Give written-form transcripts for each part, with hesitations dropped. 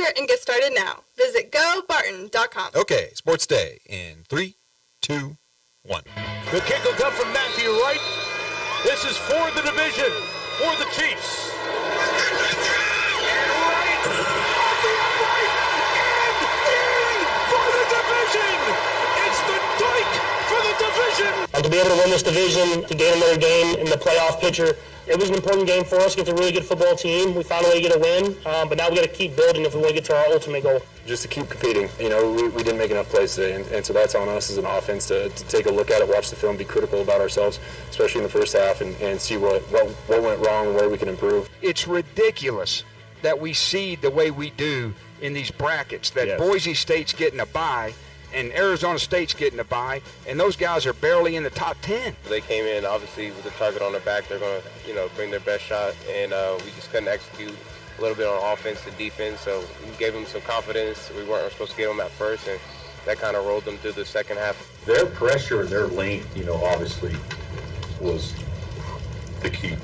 Register and get started now. Visit GoBarton.com. Okay, Sports Day in 3, 2, 1. The kick will come from Matthew Wright. This is for the division, for the Chiefs. And Wright, off the upright, and in for the division. It's the Doink for the division. To be able to win this division, to gain another game in the playoff picture, it was an important game for us against a really good football team. We found a way to get a win, but now we got to keep building if we want to get to our ultimate goal. Just to keep competing. You know, we didn't make enough plays today, and so that's on us as an offense to take a look at it, watch the film, be critical about ourselves, especially in the first half, and see what went wrong and where we can improve. It's ridiculous that we seed the way we do in these brackets, that Yes. Boise State's getting a bye and Arizona State's getting a bye, and those guys are barely in the top 10. They came in, obviously, with the target on their back. They're going to, bring their best shot, and we just couldn't execute a little bit on offense and defense, so we gave them some confidence. We weren't supposed to give them at first, and that kind of rolled them through the second half. Their pressure and their length, obviously was the key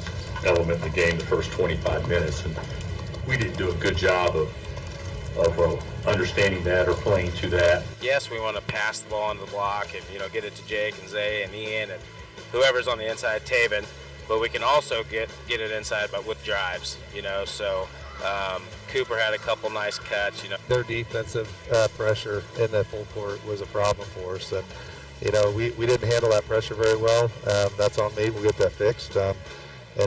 element in the game the first 25 minutes, and we didn't do a good job of understanding that or playing to that. Yes, we want to pass the ball into the block and, get it to Jake and Zay and Ian and whoever's on the inside, Taven, but we can also get it inside but with drives, so Cooper had a couple nice cuts, Their defensive pressure in the full court was a problem for us, and, we didn't handle that pressure very well. That's on me. We'll get that fixed. And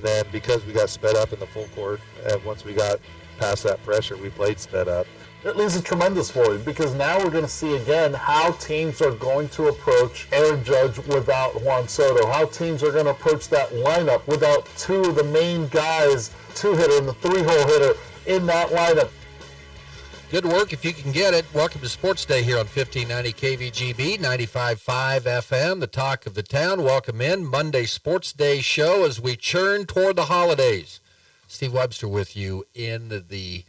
then because we got sped up in the full court, once we got past that pressure, we played sped up. It leaves a tremendous void because now we're going to see again how teams are going to approach Aaron Judge without Juan Soto, how teams are going to approach that lineup without two of the main guys, two-hitter and the three-hole hitter in that lineup. Good work if you can get it. Welcome to Sports Day here on 1590 KVGB, 95.5 FM, the talk of the town. Welcome in. Monday Sports Day show as we churn toward the holidays. Steve Webster with you in the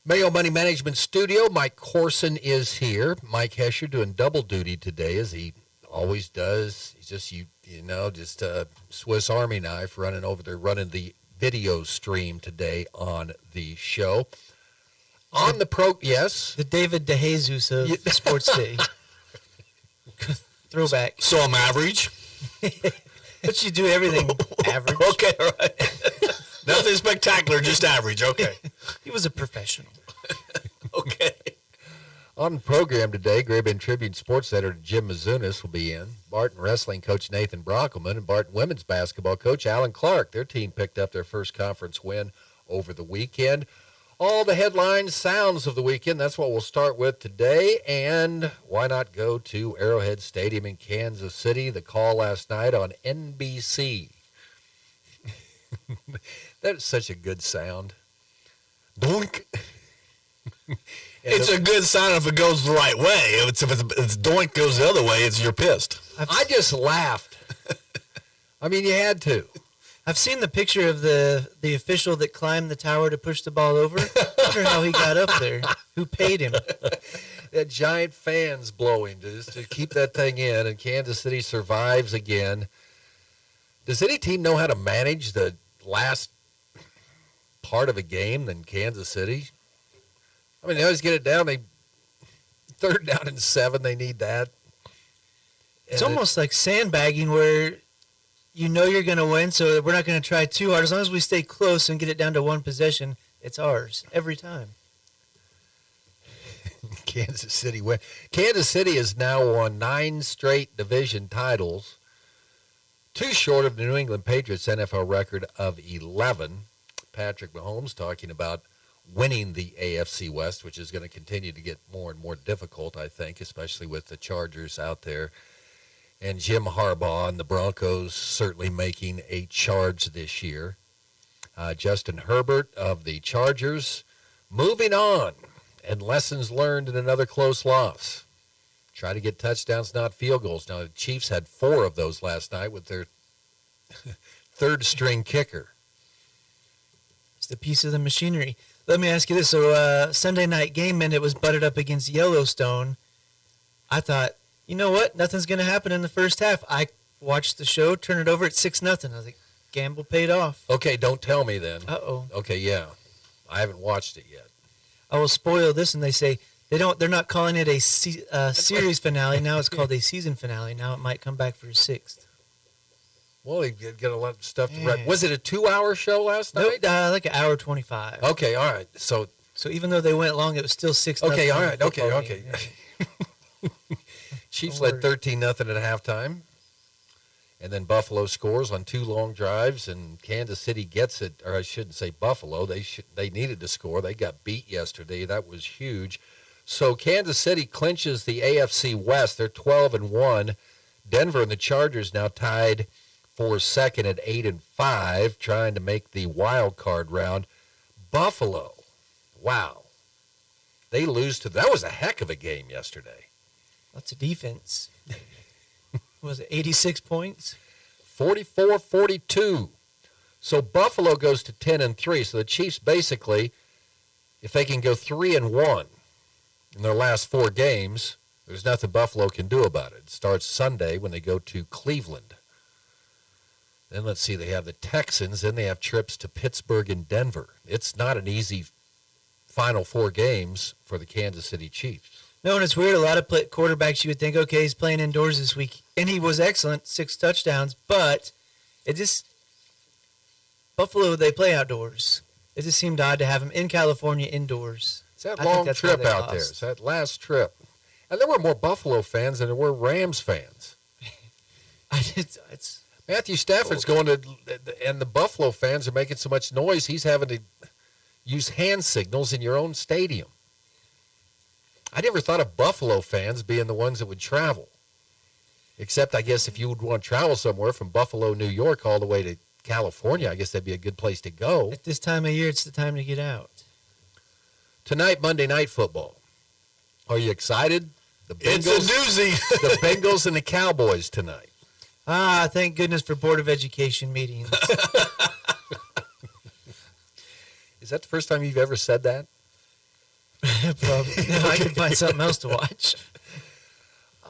Mayo Money Management Studio. Mike Corson is here. Mike Hesher doing double duty today, as he always does. He's just, just a Swiss Army knife running the video stream today on the show. On the yes? The David DeJesus of Sports Day. Throwback. So I'm average? But you do everything average. Okay, all right. Nothing spectacular, just average. Okay. He was a professional. Okay. On the program today, Great Bend Tribune Sports Editor Jim Mizunas will be in. Barton Wrestling Coach Nathan Brockelman and Barton Women's Basketball Coach Alan Clark. Their team picked up their first conference win over the weekend. All the headlines, sounds of the weekend, that's what we'll start with today. And why not go to Arrowhead Stadium in Kansas City? The call last night on NBC. That is such a good sound. Doink. It's a good sign if it goes the right way. If doink goes the other way, you're pissed. I just laughed. I mean, you had to. I've seen the picture of the official that climbed the tower to push the ball over. I wonder how he got up there. Who paid him? That giant fans blowing just to keep that thing in, and Kansas City survives again. Does any team know how to manage the last part of a game than Kansas City? I mean, they always get it down. Third down and 7, they need that. It's almost like sandbagging where you're going to win, so we're not going to try too hard. As long as we stay close and get it down to one possession, it's ours every time. Kansas City win. Kansas City has now won 9 straight division titles, 2 short of the New England Patriots' NFL record of 11. Patrick Mahomes talking about winning the AFC West, which is going to continue to get more and more difficult, I think, especially with the Chargers out there. And Jim Harbaugh and the Broncos certainly making a charge this year. Justin Herbert of the Chargers moving on, and lessons learned in another close loss. Try to get touchdowns, not field goals. Now, the Chiefs had 4 of those last night with their third-string kicker. It's the piece of the machinery. Let me ask you this. So Sunday night game, and it was butted up against Yellowstone. I thought, you know what? Nothing's going to happen in the first half. I watched the show, turn it over at 6-0. I was like, gamble paid off. Okay, don't tell me then. Uh-oh. Okay, yeah. I haven't watched it yet. I will spoil this, and they say they're not calling it a series finale. Now it's called a season finale. Now it might come back for a 6th. Well, they get a lot of stuff to write. Was it a 2-hour show last night? Nope, like an hour 25. Okay, all right. So even though they went long, it was still 6. Okay, all right. Okay. Yeah. Chiefs led 13-0 at halftime. And then Buffalo scores on 2 long drives, and Kansas City gets it. Or I shouldn't say Buffalo. They needed to score. They got beat yesterday. That was huge. So Kansas City clinches the AFC West. They're 12-1. Denver and the Chargers now tied for second at 8-5, trying to make the wild card round. Buffalo, wow. They lose to, that was a heck of a game yesterday. Lots of defense. Was it 86 points? 44-42. So Buffalo goes to 10-3. So the Chiefs basically, if they can go 3-1 in their last 4 games, there's nothing Buffalo can do about it. It starts Sunday when they go to Cleveland. Then let's see, they have the Texans, then they have trips to Pittsburgh and Denver. It's not an easy final 4 games for the Kansas City Chiefs. No, and it's weird. A lot of quarterbacks, you would think, okay, he's playing indoors this week. And he was excellent, 6 touchdowns. But it just, Buffalo, they play outdoors. It just seemed odd to have him in California indoors. It's that long trip out there. It's that last trip. And there were more Buffalo fans than there were Rams fans. Matthew Stafford's going to, and the Buffalo fans are making so much noise, he's having to use hand signals in your own stadium. I never thought of Buffalo fans being the ones that would travel. Except, I guess, if you would want to travel somewhere from Buffalo, New York, all the way to California, I guess that'd be a good place to go. At this time of year, it's the time to get out. Tonight, Monday Night Football. Are you excited? It's a doozy. The Bengals and the Cowboys tonight. Thank goodness for Board of Education meetings. Is that the first time you've ever said that? Probably. No, I can find something else to watch.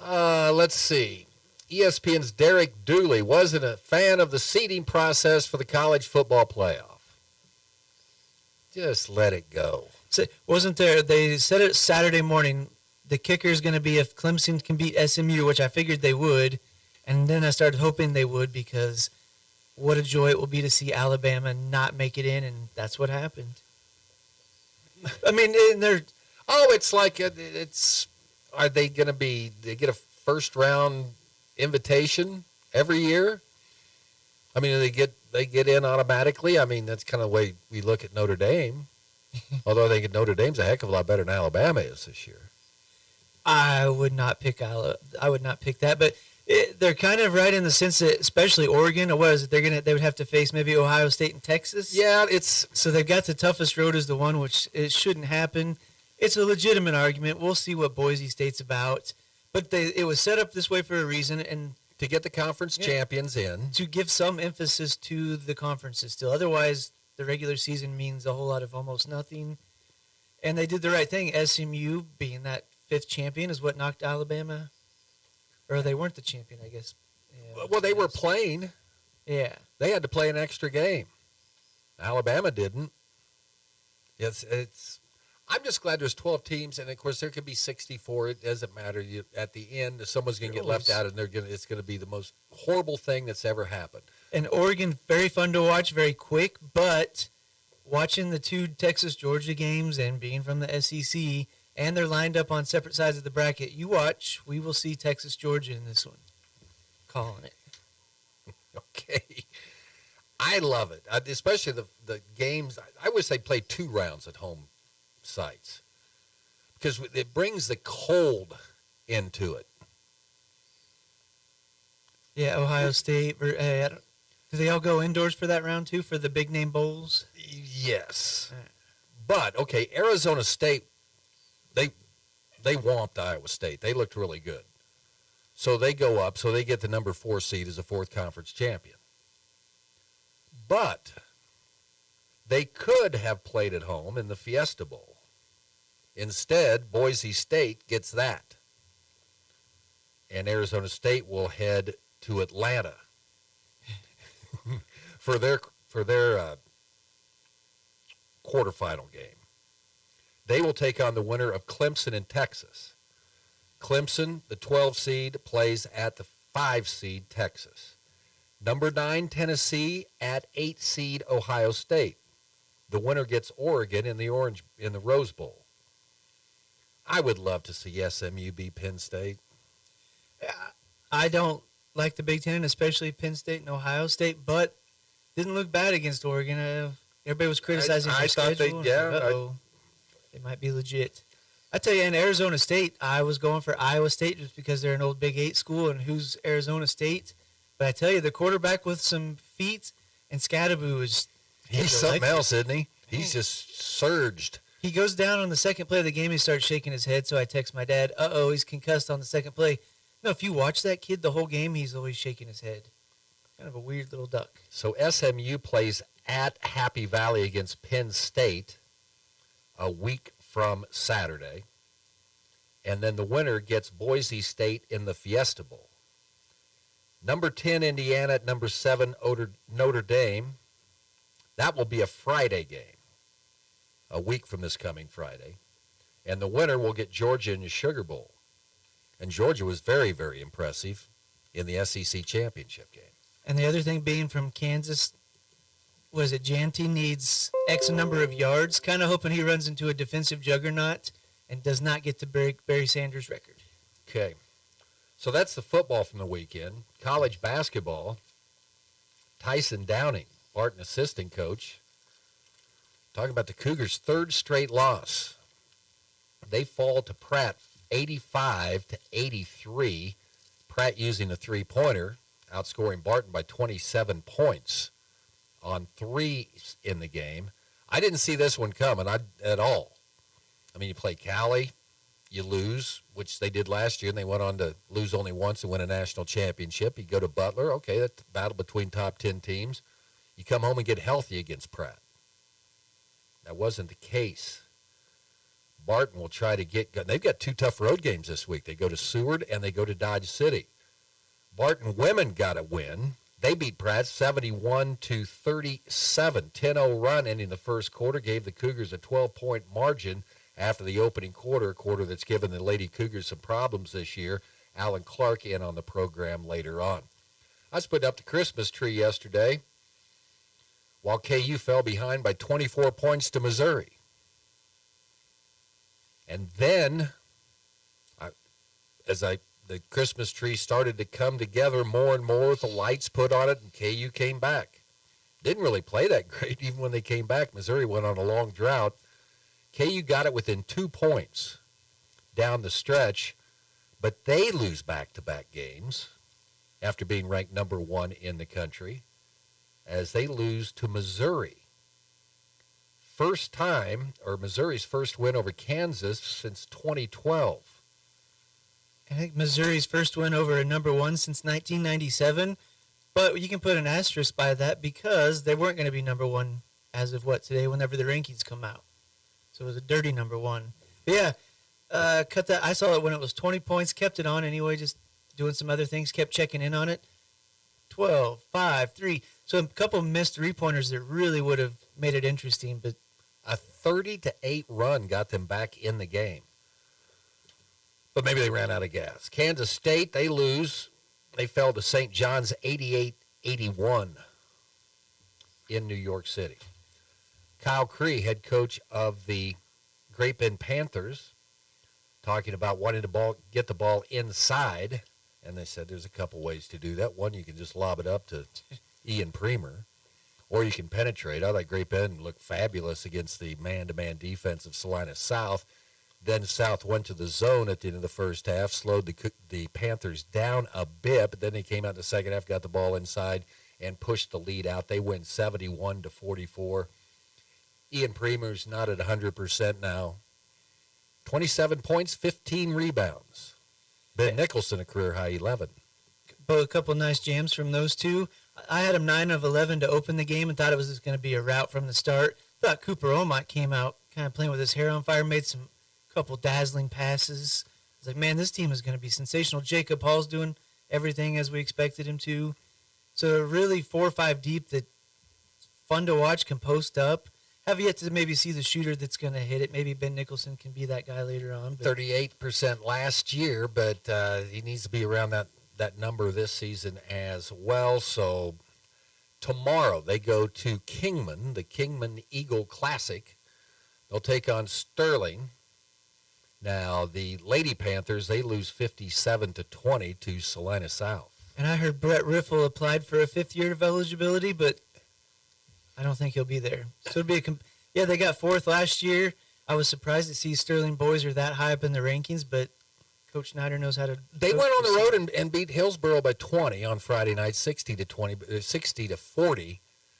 Let's see. ESPN's Derek Dooley wasn't a fan of the seeding process for the college football playoff. Just let it go. So, wasn't there, they said it Saturday morning, the kicker is going to be if Clemson can beat SMU, which I figured they would. And then I started hoping they would, because what a joy it will be to see Alabama not make it in, and that's what happened. I mean, it's like, are they going to be, they get a first round invitation every year? I mean, they get in automatically. I mean, that's kind of the way we look at Notre Dame. Although I think Notre Dame's a heck of a lot better than Alabama is this year. I would not pick that, but they're kind of right in the sense that, especially Oregon, or what is it? They would have to face maybe Ohio State and Texas. Yeah, so they've got the toughest road as the one, which it shouldn't happen. It's a legitimate argument. We'll see what Boise State's about, but it was set up this way for a reason, and to get the conference champions in, to give some emphasis to the conferences still. Otherwise, the regular season means a whole lot of almost nothing. And they did the right thing. SMU being that 5th champion is what knocked Alabama. Or they weren't the champion, I guess. Yeah, well, they were playing. Yeah. They had to play an extra game. Alabama didn't. I'm just glad there's 12 teams, and of course there could be 64. It doesn't matter. At the end, someone's going to get left out, and it's going to be the most horrible thing that's ever happened. And Oregon, very fun to watch, very quick, but watching the 2 Texas-Georgia games and being from the SEC, and they're lined up on separate sides of the bracket. You watch. We will see Texas, Georgia in this one. Calling it. Okay. I love it, especially the games. I wish they played 2 rounds at home sites, because it brings the cold into it. Yeah, Ohio State. Do they all go indoors for that round too, for the big name bowls? Yes. But, okay, Arizona State, they whomped Iowa State. They looked really good. So they go up, so they get the number 4 seed as a 4th conference champion. But they could have played at home in the Fiesta Bowl. Instead, Boise State gets that. And Arizona State will head to Atlanta for their quarterfinal game. They will take on the winner of Clemson and Texas. Clemson, the 12 seed, plays at the 5 seed Texas. Number 9, Tennessee at 8 seed Ohio State. The winner gets Oregon in the Rose Bowl. I would love to see SMU beat Penn State. I don't like the Big Ten, especially Penn State and Ohio State, but didn't look bad against Oregon. Everybody was criticizing their schedule. They might be legit. I tell you, in Arizona State, I was going for Iowa State just because they're an old Big 8 school, and who's Arizona State? But I tell you, the quarterback with some feet, and Scadaboo is... He's something else, isn't he? He's just surged. He goes down on the second play of the game. He starts shaking his head, so I text my dad, he's concussed on the second play. No, if you watch that kid the whole game, he's always shaking his head. Kind of a weird little duck. So SMU plays at Happy Valley against Penn State a week from Saturday. And then the winner gets Boise State in the Fiesta Bowl. Number 10, Indiana at number 7, Notre Dame. That will be a Friday game, a week from this coming Friday. And the winner will get Georgia in the Sugar Bowl. And Georgia was very, very impressive in the SEC championship game. And the other thing being from Kansas, was it Janty needs X number of yards, kind of hoping he runs into a defensive juggernaut and does not get to break Barry Sanders' record. Okay. So that's the football from the weekend. College basketball, Tyson Downing, Barton assistant coach, talking about the Cougars' third straight loss. They fall to Pratt 85-83. Pratt using a three-pointer, outscoring Barton by 27 points on 3 in the game. I didn't see this one coming at all. I mean, you play Cali, you lose, which they did last year, and they went on to lose only once and win a national championship. You go to Butler, okay, that's a battle between top 10 teams. You come home and get healthy against Pratt. That wasn't the case. Barton will try to they've got 2 tough road games this week. They go to Seward and they go to Dodge City. Barton women got a win. They beat Pratt 71-37. 10-0 run ending the first quarter gave the Cougars a 12-point margin after the opening quarter, a quarter that's given the Lady Cougars some problems this year. Alan Clark in on the program later on. I was putting up the Christmas tree yesterday while KU fell behind by 24 points to Missouri. And then, the Christmas tree started to come together more and more with the lights put on it, and KU came back. Didn't really play that great even when they came back. Missouri went on a long drought. KU got it within 2 points down the stretch, but they lose back-to-back games after being ranked number 1 in the country as they lose to Missouri. First time, or Missouri's first win over Kansas since 2012. I think Missouri's first win over a number 1 since 1997, but you can put an asterisk by that because they weren't going to be number 1 as of today, whenever the rankings come out. So it was a dirty number 1. But yeah, cut that. I saw it when it was 20 points, kept it on anyway, just doing some other things, kept checking in on it. 12, 5, 3. So a couple missed three-pointers that really would have made it interesting, but a 30-8 run got them back in the game. But maybe they ran out of gas. Kansas State, they lose. They fell to St. John's 88-81 in New York City. Kyle Cree, head coach of the Great Bend Panthers, talking about wanting to get the ball inside. And they said there's a couple ways to do that. One, you can just lob it up to Ian Premer, or you can penetrate. I thought Great Bend looked fabulous against the man-to-man defense of Salina South. Then South went to the zone at the end of the first half, slowed the Panthers down a bit, but then they came out in the second half, got the ball inside, and pushed the lead out. They win 71-44. Ian Premer's not at 100% now. 27 points, 15 rebounds. Ben Nicholson, a career-high 11. But a couple nice jams from those two. I had him 9 of 11 to open the game and thought it was just going to be a rout from the start. Thought Cooper Omott came out kind of playing with his hair on fire, made some couple dazzling passes. I was like, man, this team is going to be sensational. Jacob Hall's doing everything as we expected him to. So really 4 or 5 deep that fun to watch, can post up. Have yet to maybe see the shooter that's going to hit it. Maybe Ben Nicholson can be that guy later on. 38% last year, but he needs to be around that number this season as well. So tomorrow they go to Kingman, the Kingman Eagle Classic. They'll take on Sterling. Now, the Lady Panthers, they lose 57-20 to Salina South. And I heard Brett Riffle applied for a 5th year of eligibility, but I don't think he'll be there. So it'll be they got 4th last year. I was surprised to see Sterling boys are that high up in the rankings, but Coach Snyder knows how to. They went on the road and beat Hillsboro by 20 on Friday night, 60-40.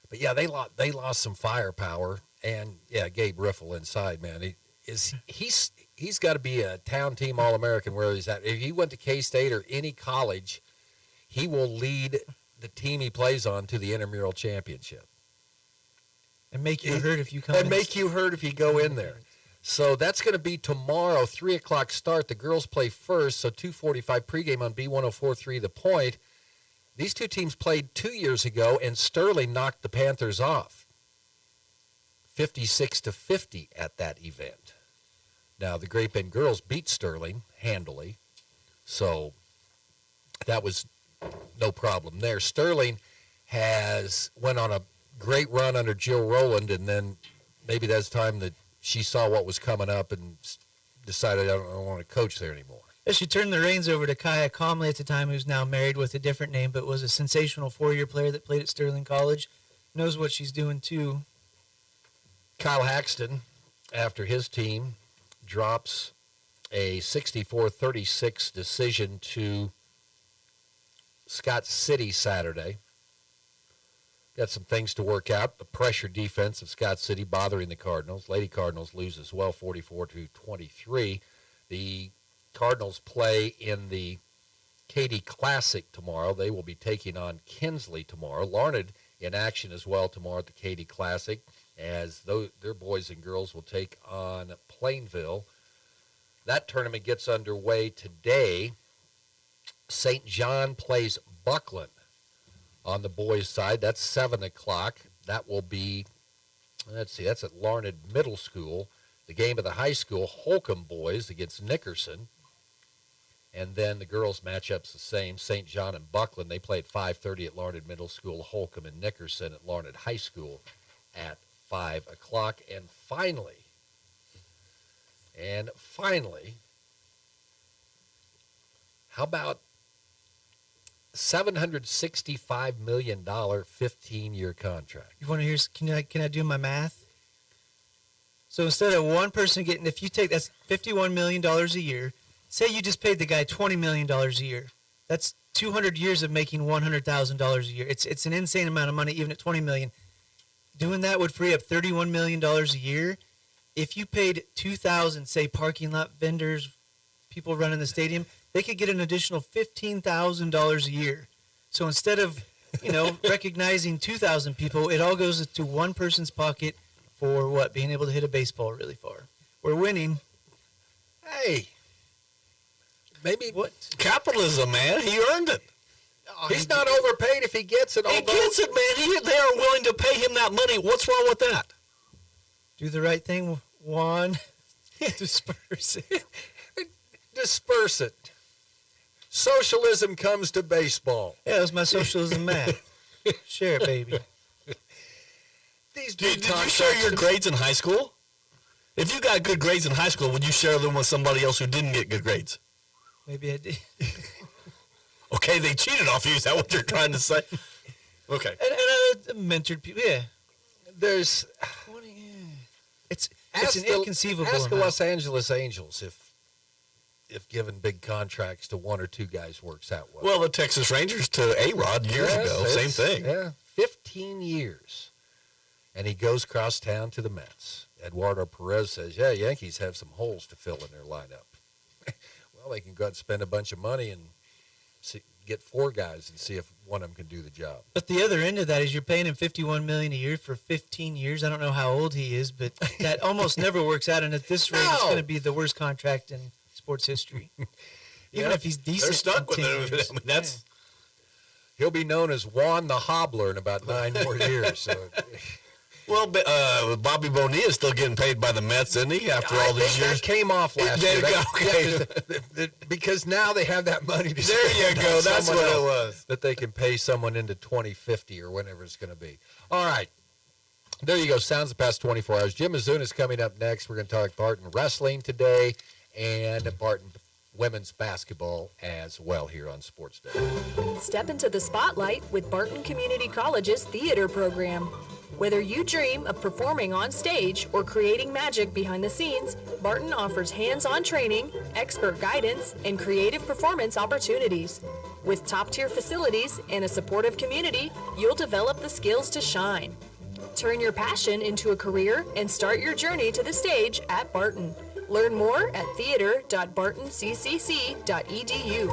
But yeah, they lost some firepower, and yeah, Gabe Riffle inside, man. He's got to be a town team All-American where he's at. If he went to K-State or any college, he will lead the team he plays on to the intramural championship. And make you hurt if you come. And make you hurt if you go in there. So that's going to be tomorrow, 3 o'clock start. The girls play first, so 2:45 pregame on B104.3 The Point. These two teams played 2 years ago, and Sterling knocked the Panthers off 56-50 at that event. Now, the Great Bend girls beat Sterling handily, so that was no problem there. Sterling went on a great run under Jill Rowland, and then maybe that's time that she saw what was coming up and decided I don't want to coach there anymore. Yeah, she turned the reins over to Kaya Comley at the time, who's now married with a different name, but was a sensational 4-year player that played at Sterling College. Knows what she's doing, too. Kyle Haxton, after his team, drops a 64-36 decision to Scott City Saturday. Got some things to work out. The pressure defense of Scott City bothering the Cardinals. Lady Cardinals lose as well, 44-23. The Cardinals play in the Katy Classic tomorrow. They will be taking on Kinsley tomorrow. Larned in action as well tomorrow at the Katy Classic, as their boys and girls will take on Plainville. That tournament gets underway today. St. John plays Buckland on the boys' side. That's 7 o'clock. That will be, that's at Larned Middle School. The game of the high school, Holcomb boys against Nickerson. And then the girls' matchup's the same. St. John and Buckland, they play at 5:30 at Larned Middle School. Holcomb and Nickerson at Larned High School at 5 o'clock. And finally, how about $765 million 15-year contract? You want to hear? Can I do my math? So instead of one person getting, if you take that's $51 million a year. Say you just paid the guy $20 million a year. That's 200 years of making $100,000 a year. It's an insane amount of money, even at $20 million. Doing that would free up $31 million a year. If you paid 2,000, say, parking lot vendors, people running the stadium, they could get an additional $15,000 a year. So instead of, recognizing 2,000 people, it all goes to one person's pocket for what? Being able to hit a baseball really far. We're winning. Hey. Maybe what? Capitalism, man. He earned it. He's not overpaid if he gets it. He gets it, man. They are willing to pay him that money. What's wrong with that? Do the right thing, Juan. Disperse it. Disperse it. Socialism comes to baseball. Yeah, that was my socialism math. Share it, baby. Did you share your grades in high school? If you got good grades in high school, would you share them with somebody else who didn't get good grades? Maybe I did. Okay, they cheated off you. Is that what you're trying to say? Okay. And I mentored people. Yeah. It's an inconceivable Ask the amount. Los Angeles Angels if given big contracts to one or two guys works out well. Well, the Texas Rangers to A-Rod years ago, same thing. Yeah, 15 years. And he goes across town to the Mets. Eduardo Perez says, yeah, Yankees have some holes to fill in their lineup. Well, they can go out and spend a bunch of money and get 4 guys and see if one of them can do the job. But the other end of that is you're paying him $51 million a year for 15 years. I don't know how old he is, but that almost never works out. And at this rate, it's going to be the worst contract in sports history. Even if he's decent. They're stuck with it. I mean, He'll be known as Juan the Hobbler in about 9 more years. So Well, Bobby Bonilla is still getting paid by the Mets, isn't he? After all these years, that came off last year. Okay. Because now they have that money to there you spend go. on That's someone what it else was. that they can pay someone into 2050 or whenever it's going to be. All right. There you go. Sounds the past 24 hours. Jim Azuna is coming up next. We're going to talk Barton wrestling today and Barton women's basketball as well here on Sports Day. Step into the spotlight with Barton Community College's theater program. Whether you dream of performing on stage or creating magic behind the scenes, Barton offers hands-on training, expert guidance, and creative performance opportunities. With top-tier facilities and a supportive community, you'll develop the skills to shine. Turn your passion into a career and start your journey to the stage at Barton. Learn more at theater.bartoncccc.edu.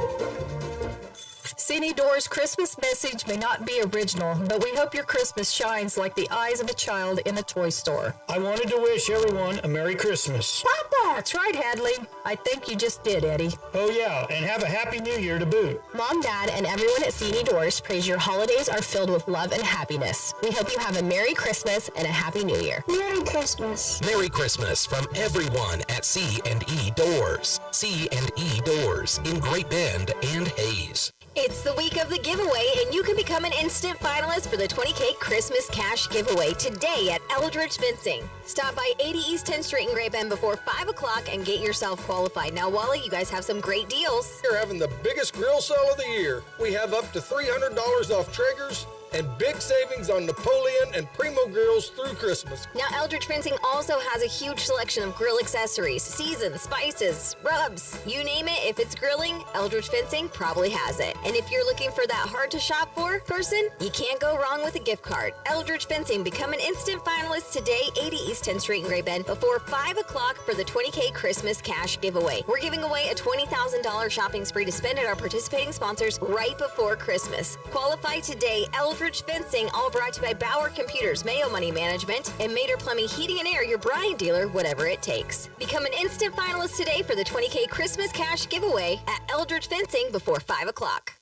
Cine Doors Christmas message may not be original, but we hope your Christmas shines like the eyes of a child in a toy store. I wanted to wish everyone a Merry Christmas. Papa! That's right, Hadley. I think you just did, Eddie. Oh yeah, and have a Happy New Year to boot. Mom, Dad, and everyone at Cine Doors prays your holidays are filled with love and happiness. We hope you have a Merry Christmas and a Happy New Year. Merry Christmas. Merry Christmas from everyone at C&E Doors. C&E Doors in Great Bend and Hayes. It's the week of the giveaway, and you can become an instant finalist for the 20K Christmas Cash giveaway today at Eldridge Fencing. Stop by 80 East 10th Street in Great Bend before 5 o'clock and get yourself qualified. Now, Wally, you guys have some great deals. We're having the biggest grill sale of the year. We have up to $300 off Traegers and big savings on Napoleon and Primo grills through Christmas. Now, Eldridge Fencing also has a huge selection of grill accessories, seasons, spices, rubs, you name it. If it's grilling, Eldridge Fencing probably has it. And if you're looking for that hard to shop for person, you can't go wrong with a gift card. Eldridge Fencing, become an instant finalist today, 80 East 10th Street in Great Bend before 5 o'clock for the 20K Christmas Cash giveaway. We're giving away a $20,000 shopping spree to spend at our participating sponsors right before Christmas. Qualify today, Eldridge Fencing, all brought to you by Bauer Computers, Mayo Money Management, and Mater Plumbing, Heating and Air, your Bryant dealer, whatever it takes. Become an instant finalist today for the 20K Christmas Cash giveaway at Eldridge Fencing before 5 o'clock.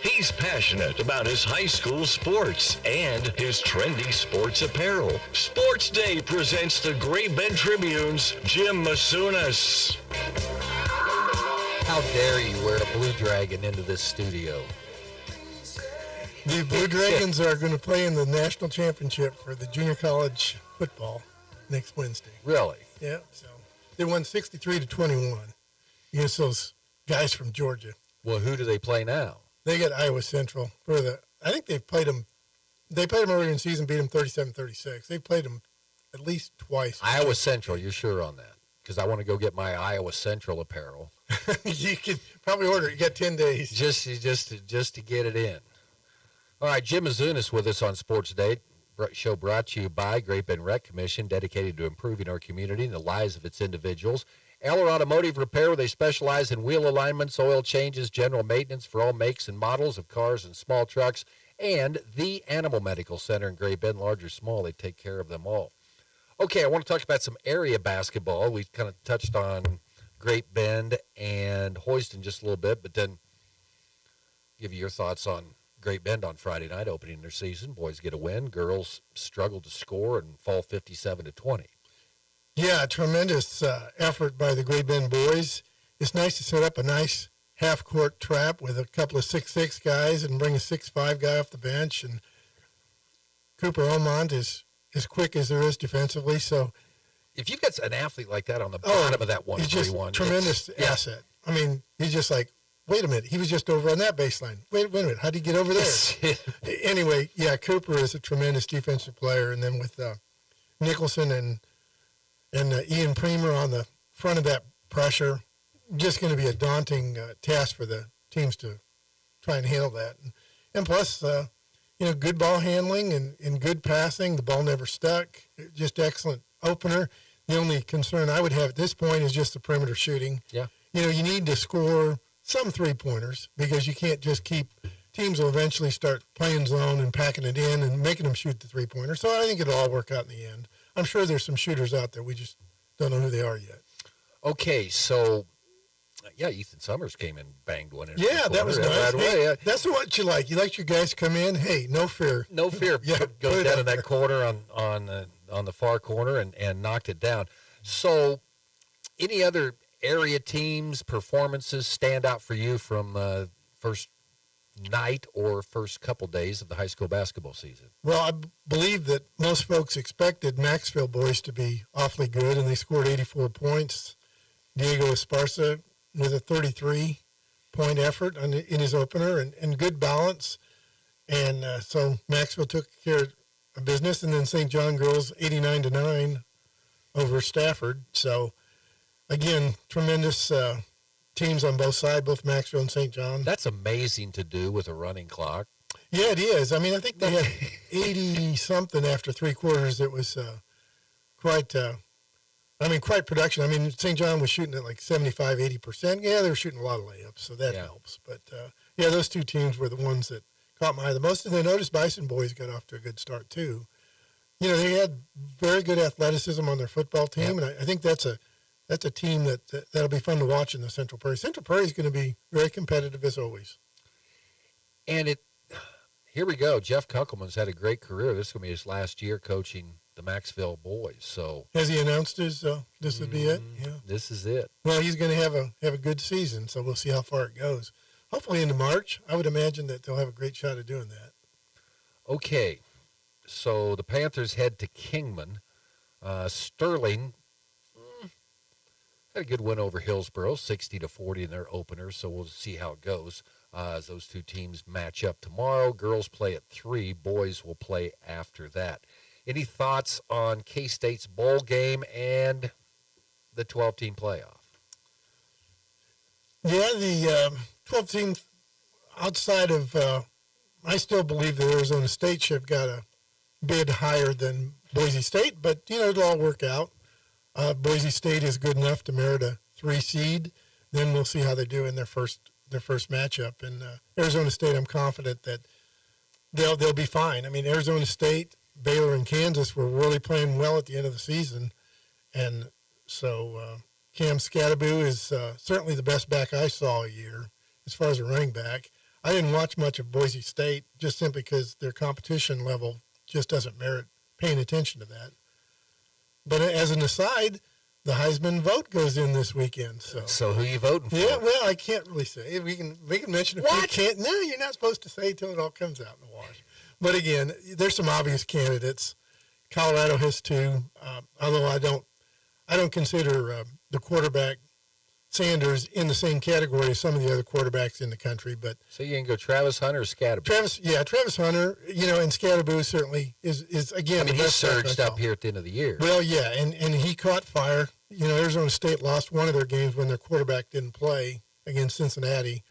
He's passionate about his high school sports and his trendy sports apparel. Sports Day presents the Great Bend Tribune's Jim Masunas. How dare you wear a Blue Dragon into this studio? The Blue Dragons are going to play in the national championship for the junior college football next Wednesday. Really? Yeah. So they won 63-21 against those guys from Georgia. Well, who do they play now? They got Iowa Central. I think they've played them. They played them earlier in the season, beat them 37-36. They've played them at least twice. Iowa Central. You're sure on that? Because I want to go get my Iowa Central apparel. You could probably order it. You got 10 days. Just to get it in. All right, Jim Azunas with us on Sports Day. Show brought to you by Great Bend Rec Commission, dedicated to improving our community and the lives of its individuals. Eller Automotive Repair, where they specialize in wheel alignments, oil changes, general maintenance for all makes and models of cars and small trucks. And the Animal Medical Center in Great Bend, large or small, they take care of them all. Okay, I want to talk about some area basketball. We kind of touched on Great Bend and Houston just a little bit, but then give you your thoughts on Great Bend on Friday night, opening their season. Boys get a win. Girls struggle to score and fall 57-20. Yeah, tremendous effort by the Great Bend boys. It's nice to set up a nice half-court trap with a couple of 6'6" guys and bring a 6'5" guy off the bench. And Cooper Omont is as quick as there is defensively. So if you've got an athlete like that on the bottom of that 1-3-1, he's just a tremendous asset. I mean, he's just like, wait a minute, he was just over on that baseline. Wait a minute, how did he get over there? Anyway, yeah, Cooper is a tremendous defensive player. And then with Nicholson and Ian Premer on the front of that pressure, just going to be a daunting task for the teams to try and handle that. And plus, good ball handling and good passing. The ball never stuck. Just excellent opener. The only concern I would have at this point is just the perimeter shooting. Yeah. You need to score some three-pointers because you can't just keep – teams will eventually start playing zone and packing it in and making them shoot the three-pointer. So I think it'll all work out in the end. I'm sure there's some shooters out there. We just don't know who they are yet. Okay, so Yeah, Ethan Summers came in, banged one in. Yeah, that was nice. Right away, Hey, yeah. That's what you like. You like your guys to come in. Hey, no fear. No fear. Yeah, Goes down in that corner on the far corner and knocked it down. So, any other area teams' performances stand out for you from first night or first couple days of the high school basketball season? Well, I believe that most folks expected Maxville boys to be awfully good, and they scored 84 points. Diego Esparza with a 33-point effort in his opener and good balance. And so Maxville took care of business, and then St. John girls 89-9 over Stafford. So, again, tremendous teams on both sides, both Maxville and St. John. That's amazing to do with a running clock. Yeah, it is. I mean, I think they had 80-something after three quarters. It was quite production. I mean, St. John was shooting at like 75, 80%. Yeah, they were shooting a lot of layups, so that helps. But, yeah, those two teams were the ones that caught my eye the most. And I noticed Bison boys got off to a good start, too. You know, they had very good athleticism on their football team, and I think that's a team that'll be fun to watch in the Central Prairie. Central Prairie is going to be very competitive as always. And here we go. Jeff Kunkelman's had a great career. This is going to be his last year coaching the Maxville boys. So has he announced his? This would be it. Yeah, this is it. Well, he's going to have a good season, so we'll see how far it goes. Hopefully into March. I would imagine that they'll have a great shot at doing that. Okay, so the Panthers head to Kingman. Sterling had a good win over Hillsboro, 60-40 in their opener, so we'll see how it goes as those two teams match up tomorrow. Girls play at 3, boys will play after that. Any thoughts on K-State's bowl game and the 12-team playoff? Yeah, the 12-team outside of, I still believe that Arizona State should have got a bid higher than Boise State, but, you know, it'll all work out. Boise State is good enough to merit a 3 seed. Then we'll see how they do in their first matchup. And Arizona State, I'm confident that they'll be fine. I mean, Arizona State, Baylor, and Kansas were really playing well at the end of the season, and so Cam Scattaboo is certainly the best back I saw a year as far as a running back. I didn't watch much of Boise State just simply because their competition level just doesn't merit paying attention to that. But as an aside, the Heisman vote goes in this weekend. So who are you voting for? Yeah, well, I can't really say. We can mention if you can't. No, you're not supposed to say until it all comes out in the wash. But again, there's some obvious candidates. Colorado has 2. Although I don't consider the quarterback Sanders in the same category as some of the other quarterbacks in the country. But so you can go Travis Hunter or Scattaboo? Travis Hunter, you know, and Scattaboo certainly is again. I mean, he surged up here at the end of the year. Well, yeah, and he caught fire. You know, Arizona State lost one of their games when their quarterback didn't play against Cincinnati.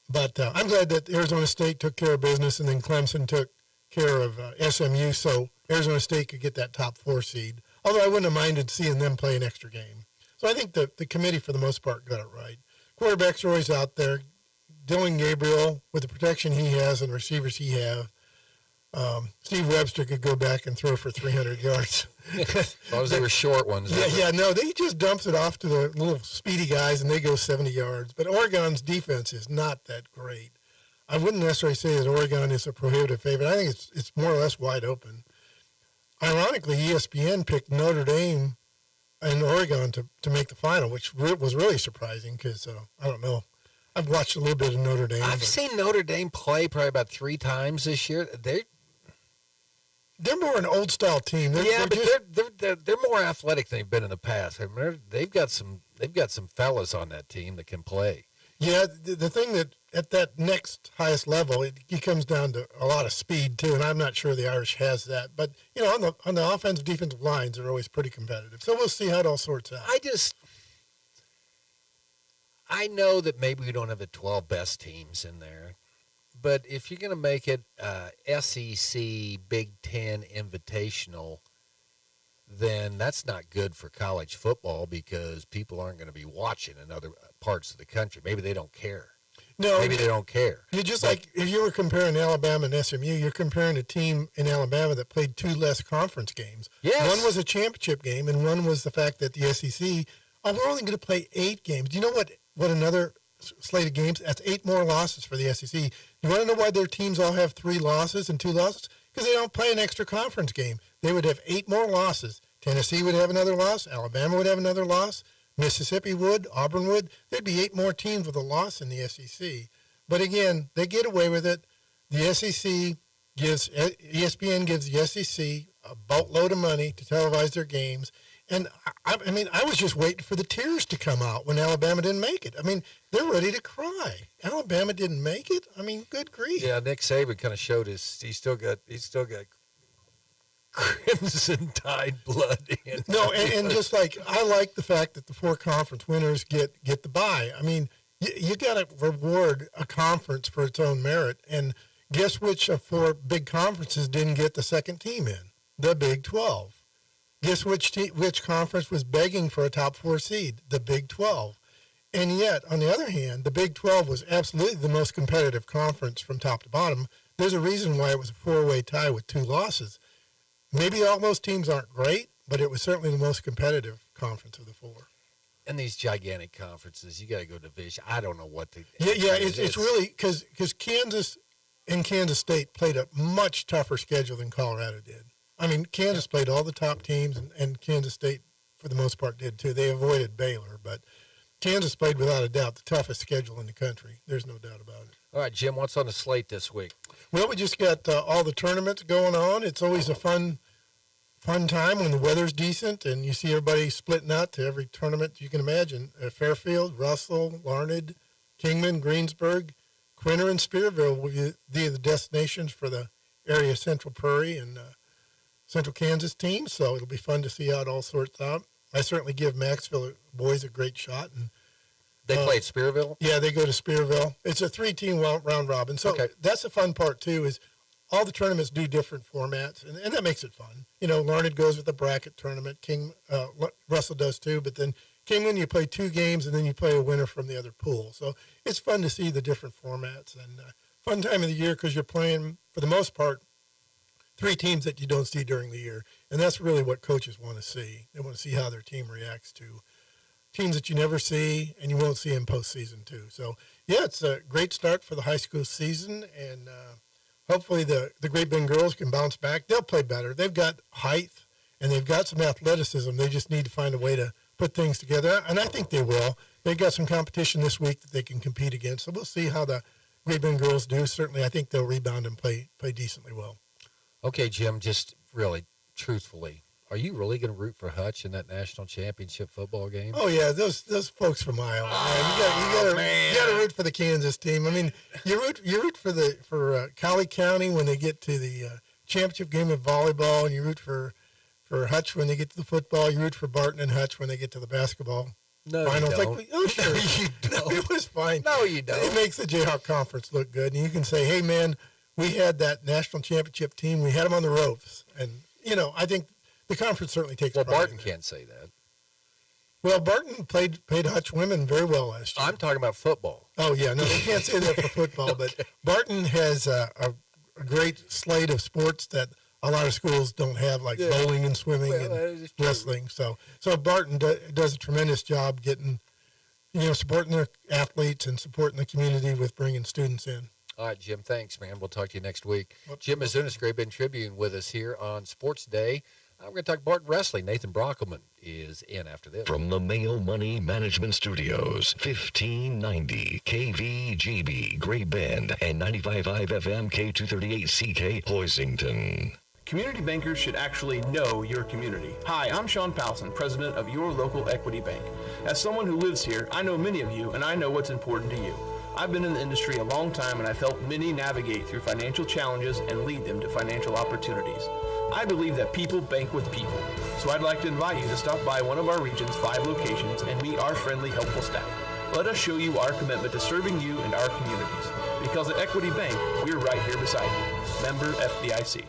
But I'm glad that Arizona State took care of business, and then Clemson took care of SMU, so Arizona State could get that top 4 seed. Although I wouldn't have minded seeing them play an extra game. So I think the committee, for the most part, got it right. Quarterbacks are always out there. Dylan Gabriel, with the protection he has and receivers he has, Steve Webster could go back and throw for 300 yards. As long as they were short ones. No, they just dumps it off to the little speedy guys, and they go 70 yards. But Oregon's defense is not that great. I wouldn't necessarily say that Oregon is a prohibitive favorite. I think it's more or less wide open. Ironically, ESPN picked Notre Dame and Oregon to make the final, which was really surprising because, I don't know, I've watched a little bit of Notre Dame. I've seen Notre Dame play probably about 3 times this year. They're more an old-style team. They're more athletic than they've been in the past. I mean, they've got some fellas on that team that can play. Yeah, the thing that at that next highest level, it comes down to a lot of speed too, and I'm not sure the Irish has that. But you know, on the offensive defensive lines, they're always pretty competitive. So we'll see how it all sorts out. I know that maybe we don't have the 12 best teams in there, but if you're going to make it SEC Big Ten Invitational, then that's not good for college football because people aren't going to be watching in other parts of the country. Maybe they don't care. No, maybe they don't care. You're just like if you were comparing Alabama and SMU, you're comparing a team in Alabama that played 2 less conference games. Yes. One was a championship game, and one was the fact that the SEC, we're only going to play 8 games. Do you know what what another slate of games? That's 8 more losses for the SEC. You want to know why their teams all have 3 losses and 2 losses? Because they don't play an extra conference game. They would have 8 more losses. Tennessee would have another loss. Alabama would have another loss. Mississippi would. Auburn would. There'd be 8 more teams with a loss in the SEC. But again, they get away with it. The SEC ESPN gives the SEC a boatload of money to televise their games. And, I mean, I was just waiting for the tears to come out when Alabama didn't make it. I mean, they're ready to cry. Alabama didn't make it? I mean, good grief. Yeah, Nick Saban kind of showed he's still got Crimson Tide blood in. No, and just like, I like the fact that the 4 conference winners get the bye. I mean, you got to reward a conference for its own merit. And guess which of 4 big conferences didn't get the second team in? The Big 12. Guess which conference was begging for a top 4 seed? The Big 12. And yet, on the other hand, the Big 12 was absolutely the most competitive conference from top to bottom. There's a reason why it was a 4-way tie with 2 losses. Maybe all those teams aren't great, but it was certainly the most competitive conference of the 4. And these gigantic conferences, you got to go division. I don't know what to. Yeah, it's really because Kansas and Kansas State played a much tougher schedule than Colorado did. I mean, Kansas played all the top teams, and Kansas State, for the most part, did too. They avoided Baylor, but Kansas played, without a doubt, the toughest schedule in the country. There's no doubt about it. All right, Jim, what's on the slate this week? Well, we just got all the tournaments going on. It's always a fun time when the weather's decent, and you see everybody splitting out to every tournament you can imagine. Fairfield, Russell, Larned, Kingman, Greensburg, Quinter, and Spearville will be the destinations for the area Central Prairie and Central Kansas team, so it'll be fun to see how it all sorts out. I certainly give Maxville boys a great shot. And they play at Spearville? Yeah, they go to Spearville. It's a 3-team round robin. So that's the fun part, too, is all the tournaments do different formats, and that makes it fun. You know, Larned goes with the bracket tournament. Russell does, too, but then Kingman, you play 2 games, and then you play a winner from the other pool. So it's fun to see the different formats, and fun time of the year because you're playing, for the most part, 3 teams that you don't see during the year. And that's really what coaches want to see. They want to see how their team reacts to teams that you never see and you won't see in postseason too. So, yeah, it's a great start for the high school season. And hopefully the Great Bend girls can bounce back. They'll play better. They've got height and they've got some athleticism. They just need to find a way to put things together. And I think they will. They've got some competition this week that they can compete against. So we'll see how the Great Bend girls do. Certainly, I think they'll rebound and play decently well. Okay, Jim, just really, truthfully, are you really going to root for Hutch in that national championship football game? Oh yeah, those folks from Iowa. You got to root for the Kansas team. I mean, you root for Cowley County when they get to the championship game of volleyball, and you root for Hutch when they get to the football. You root for Barton and Hutch when they get to the basketball. No, finals. you don't. Oh, sure. No, you don't. It was fine. No, you don't. It makes the Jayhawk Conference look good, and you can say, "Hey, man, we had that national championship team. We had them on the ropes." And you know, I think the conference certainly takes. Well, pride Barton in that. can't say that. Well, Barton played Hutch women very well last year. I'm talking about football. Oh yeah, no, they can't say that for football. Okay. But Barton has a great slate of sports that a lot of schools don't have, like bowling and swimming and wrestling. So Barton does a tremendous job getting, supporting their athletes and supporting the community with bringing students in. All right, Jim, thanks, man. We'll talk to you next week. Jim Mizunas, Great Bend Tribune, with us here on Sports Day. We're going to talk Barton Wrestling. Nathan Brockelman is in after this. From the Mayo Money Management Studios, 1590 KVGB, Great Bend, and 95.5 FM K238CK, Hoisington. Community bankers should actually know your community. Hi, I'm Sean Powelson, president of your local Equity Bank. As someone who lives here, I know many of you, and I know what's important to you. I've been in the industry a long time, and I've helped many navigate through financial challenges and lead them to financial opportunities. I believe that people bank with people, so I'd like to invite you to stop by one of our region's 5 locations and meet our friendly, helpful staff. Let us show you our commitment to serving you and our communities. Because at Equity Bank, we're right here beside you. Member FDIC.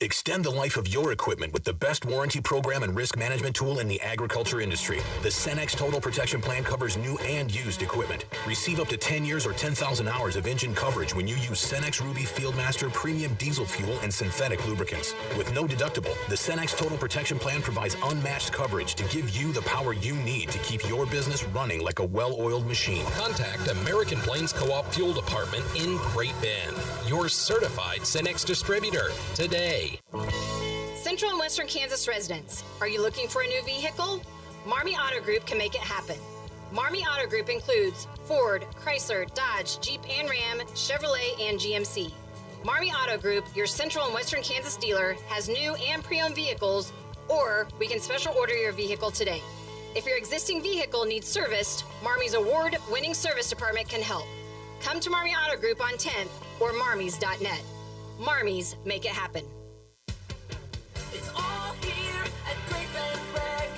Extend the life of your equipment with the best warranty program and risk management tool in the agriculture industry. The Cenex Total Protection Plan covers new and used equipment. Receive up to 10 years or 10,000 hours of engine coverage when you use Cenex Ruby Fieldmaster premium diesel fuel and synthetic lubricants. With no deductible, the Cenex Total Protection Plan provides unmatched coverage to give you the power you need to keep your business running like a well-oiled machine. Contact American Plains Co-op Fuel Department in Great Bend, your certified Cenex distributor, today. Central and Western Kansas residents, are you looking for a new vehicle? Marmy Auto Group can make it happen. Marmy Auto Group includes Ford, Chrysler, Dodge, Jeep and Ram, Chevrolet, and GMC. Marmy Auto Group, your Central and Western Kansas dealer, has new and pre-owned vehicles, or we can special order your vehicle today. If your existing vehicle needs serviced, Marmy's award-winning service department can help. Come to Marmy Auto Group on 10th or marmys.net. Marmys, make it happen. It's all here at Great Bend Rec.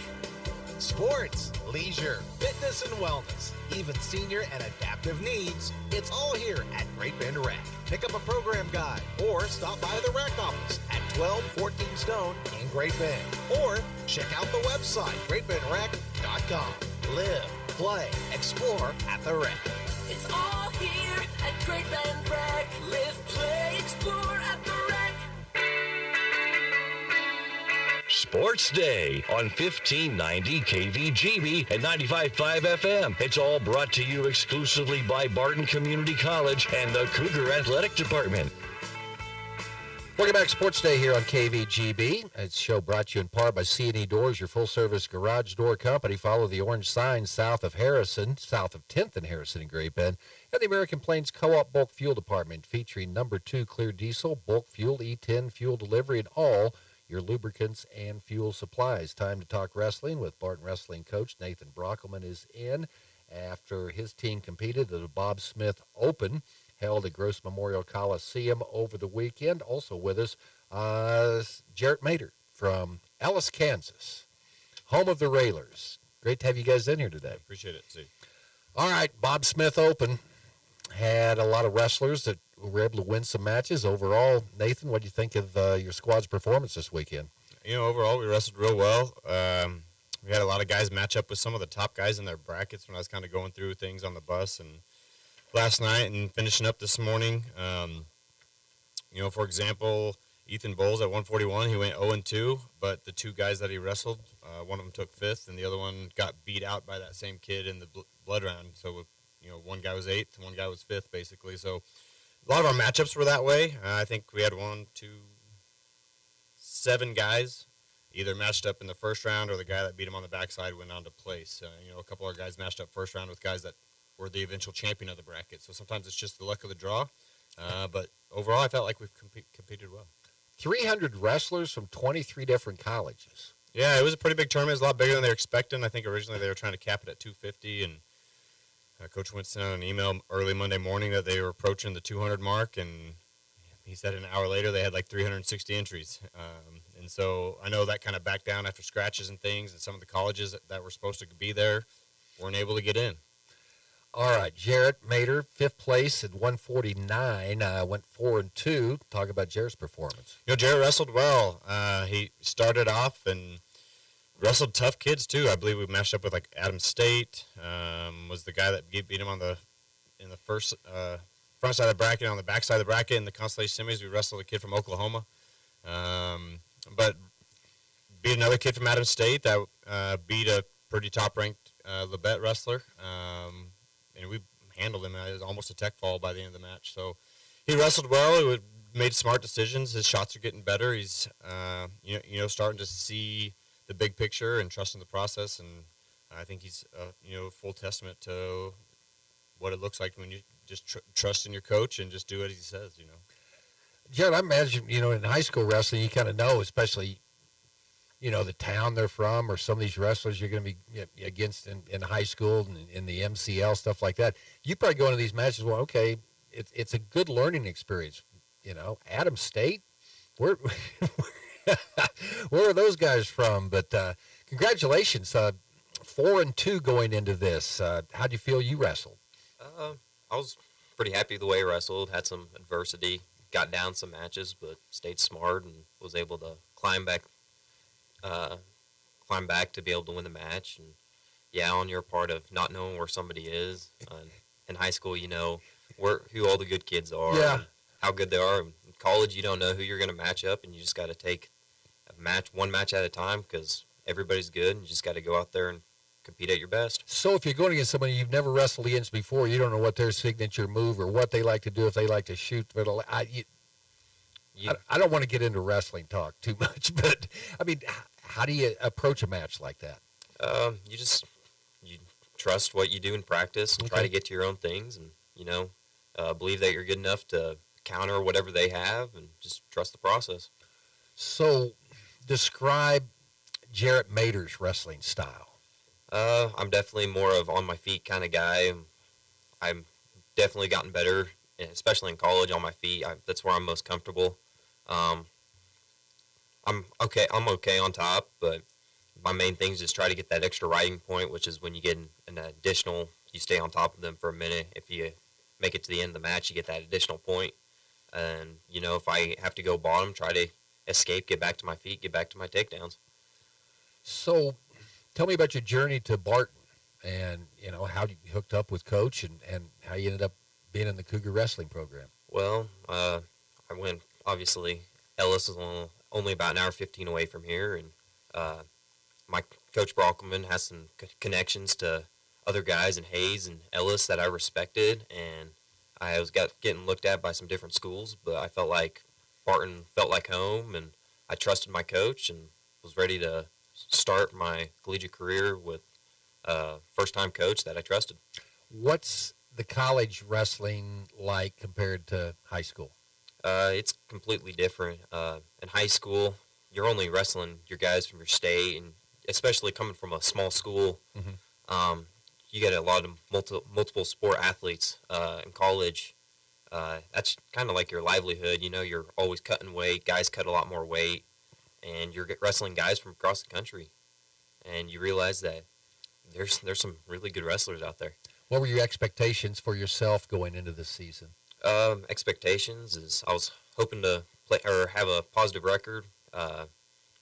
Sports, leisure, fitness and wellness, even senior and adaptive needs. It's all here at Great Bend Rec. Pick up a program guide or stop by the rec office at 1214 Stone in Great Bend. Or check out the website, greatbendrec.com. Live, play, explore at the rec. It's all here at Great Bend Rec. Live, play, explore at the rec. Sports Day on 1590 KVGB and 95.5 FM. It's all brought to you exclusively by Barton Community College and the Cougar Athletic Department. Welcome back, Sports Day here on KVGB. It's a show brought to you in part by C&E Doors, your full-service garage door company. Follow the orange sign south of Harrison, south of 10th and Harrison in Great Bend, and the American Plains Co-op Bulk Fuel Department, featuring number 2 clear diesel, bulk fuel, E10 fuel delivery, and all your lubricants and fuel supplies. Time to talk wrestling with Barton Wrestling coach Nathan Brockelman is in after his team competed at the Bob Smith Open held at Gross Memorial Coliseum over the weekend. Also with us, Jarrett Mater from Ellis, Kansas, home of the Railers. Great to have you guys in here today. Appreciate it, see. All right, Bob Smith Open had a lot of wrestlers that were able to win some matches. Overall, Nathan, what do you think of your squad's performance this weekend? You know, overall, we wrestled real well. We had a lot of guys match up with some of the top guys in their brackets when I was kind of going through things on the bus and last night and finishing up this morning. You know, for example, Ethan Bowles at 141, he went 0-2, but the two guys that he wrestled, one of them took 5th, and the other one got beat out by that same kid in the blood round. So, you know, one guy was 8th, one guy was 5th, basically. So a lot of our matchups were that way. I think we had 7 guys either matched up in the first round or the guy that beat him on the backside went on to place. You know, a couple of guys matched up first round with guys that were the eventual champion of the bracket. So sometimes it's just the luck of the draw. But overall, I felt like we've competed well. 300 wrestlers from 23 different colleges. Yeah, it was a pretty big tournament. It was a lot bigger than they were expecting. I think originally they were trying to cap it at 250, and Coach Wentz sent out an email early Monday morning that they were approaching the 200 mark, and he said an hour later they had like 360 entries. And so I know that kind of backed down after scratches and things, and some of the colleges that were supposed to be there weren't able to get in. All right, Jarrett Mater, 5th place at 149, went 4-2. Talk about Jarrett's performance. You know, Jarrett wrestled well. He started off and wrestled tough kids too. I believe we matched up with like Adam State. Was the guy that beat him in the first front side of the bracket. On the back side of the bracket in the constellation semis, we wrestled a kid from Oklahoma. But beat another kid from Adam State that beat a pretty top-ranked Labette wrestler. And we handled him. It was almost a tech fall by the end of the match. So he wrestled well. He made smart decisions. His shots are getting better. He's starting to see the big picture and trusting the process. And I think he's full testament to what it looks like when you just trust in your coach and just do what he says. You know, Jared, I imagine in high school wrestling you kind of know, especially the town they're from, or some of these wrestlers you're going to be against in high school and in the MCL, stuff like that. You probably go into these matches, well, okay, it's a good learning experience. Adam State, where are those guys from? But congratulations, 4-2 going into this. How do you feel you wrestled? I was pretty happy the way I wrestled. Had some adversity got down some matches, but stayed smart and was able to climb back to be able to win the match. And yeah, on your part of not knowing where somebody is in high school, you know who all the good kids are, and how good they are. In college, you don't know who you're going to match up, and you just got to take one match at a time because everybody's good, and you just got to go out there and compete at your best. So if you're going against somebody you've never wrestled against before, you don't know what their signature move or what they like to do, if they like to shoot. But I don't want to get into wrestling talk too much, but I mean, how do you approach a match like that? You trust what you do in practice and try to get to your own things, and believe that you're good enough to counter whatever they have, and just trust the process. So, describe Jarrett Mader's wrestling style. I'm definitely more of on my feet kind of guy. I'm definitely gotten better, especially in college, on my feet. That's where I'm most comfortable. I'm okay on top, but my main thing is just try to get that extra riding point, which is when you get an additional, you stay on top of them for a minute. If you make it to the end of the match, you get that additional point. And, if I have to go bottom, try to escape, get back to my feet, get back to my takedowns. So, tell me about your journey to Barton and, how you hooked up with Coach and how you ended up being in the Cougar Wrestling program. Well, I went, obviously, Ellis is only about an hour 15 away from here, and my Coach Brockelman has some connections to other guys in Hayes and Ellis that I respected, and I was getting looked at by some different schools, but I felt like Barton felt like home, and I trusted my coach and was ready to start my collegiate career with a first-time coach that I trusted. What's the college wrestling like compared to high school? It's completely different. In high school, you're only wrestling your guys from your state, and especially coming from a small school, you get a lot of multiple sport athletes. In college, that's kind of like your livelihood. You're always cutting weight. Guys cut a lot more weight, and you're wrestling guys from across the country, and you realize that there's some really good wrestlers out there. What were your expectations for yourself going into this season? Expectations is I was hoping to play or have a positive record,